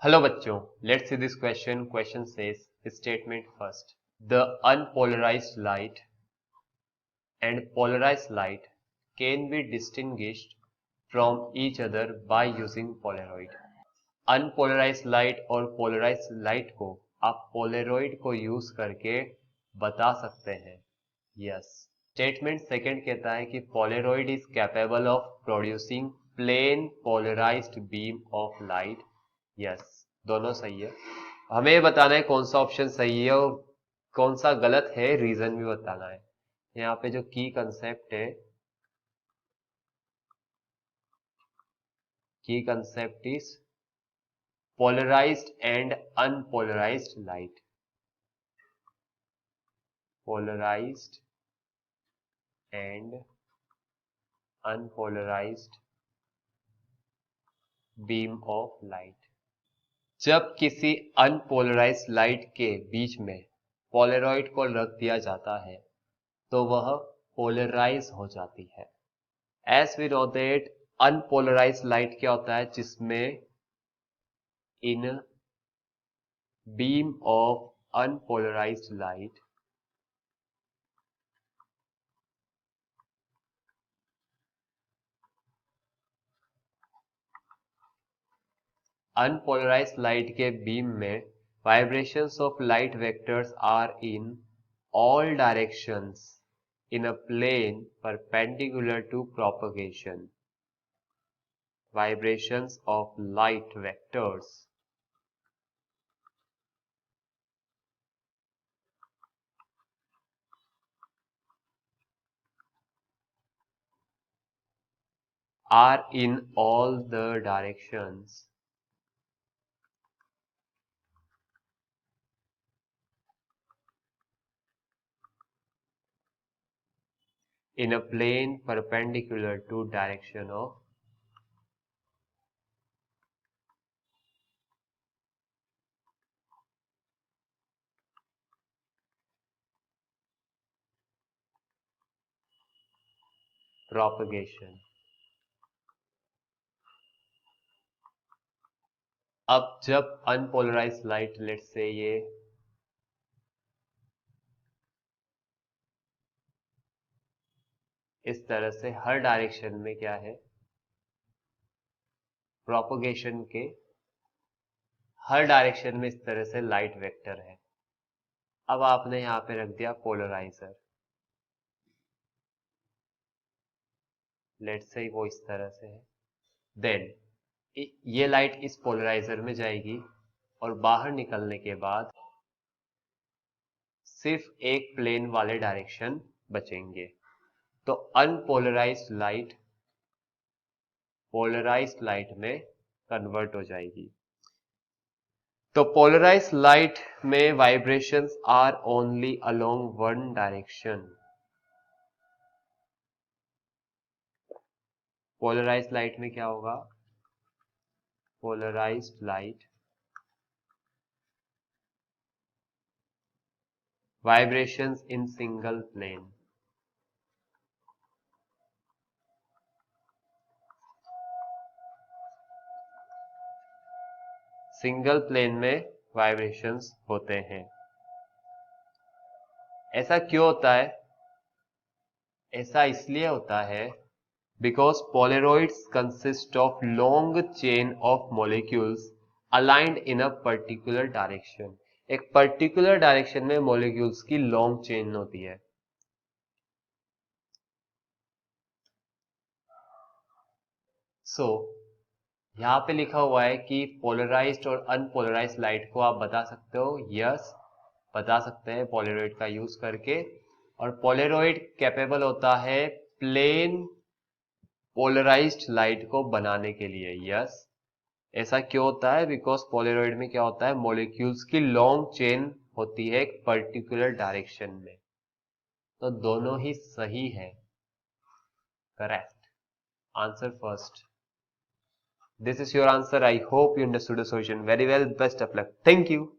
Hello बच्चों, let's see this question. Question says, statement first. The unpolarized light and polarized light can be distinguished from each other by using Polaroid. Unpolarized light और polarized light को आप Polaroid को use करके बता सकते हैं. Yes. Statement second कहता है कि Polaroid is capable of producing plain polarized beam of light. Yes, दोनों सही है. हमें ये बताना है कौन सा ऑप्शन सही है और कौन सा गलत है, रीजन भी बताना है. यहाँ पे जो की कंसेप्ट है, की concept is polarized and unpolarized light. Polarized and unpolarized beam of light. जब किसी अनपोलराइज्ड लाइट के बीच में पोलराइड को रख दिया जाता है तो वह पोलराइज हो जाती है. As we know that unpolarized light क्या होता है, जिसमें in beam of unpolarized light unpolarized light के बीम में vibrations of light vectors are in all directions in a plane perpendicular to propagation. Vibrations of light vectors are in all the directions in a plane perpendicular to direction of propagation. अब जब unpolarised light late से ये इस तरह से हर direction में क्या है, प्रोपगेशन के हर डायरेक्शन में इस तरह से लाइट वेक्टर है. अब आपने यहां पे रख दिया पोलराइजर. लेट से वो इस तरह से है. देन ये लाइट इस पोलराइजर में जाएगी और बाहर निकलने के बाद सिर्फ एक प्लेन वाले डायरेक्शन बचेंगे. तो अनपोलराइज्ड लाइट पोलराइज्ड लाइट में कन्वर्ट हो जाएगी. तो पोलराइज्ड लाइट में vibrations are only along one direction. Polarized light में क्या होगा, polarized light vibrations in single plane. Single plane में वाइब्रेशंस होते हैं. ऐसा क्यों होता है, ऐसा इसलिए होता है because Polaroids consist of long chain of molecules aligned in a particular direction. एक particular direction में molecules की long chain होती है. So यहाँ पे लिखा हुआ है कि पोलराइज्ड और अनपोलराइज्ड लाइट को आप बता सकते हो. यस, बता सकते हैं पोलराइड का यूज करके. और पोलराइड कैपेबल होता है प्लेन पोलराइज्ड लाइट को बनाने के लिए. यस, ऐसा क्यों होता है, बिकॉज पोलराइड में क्या होता है, मॉलिक्यूल्स की लॉन्ग चेन होती है एक पर्टिकुलर डायरेक्शन में. तो दोनों ही सही है. Correct answer first. This is your answer. I hope you understood the solution very well. Best of luck. Thank you.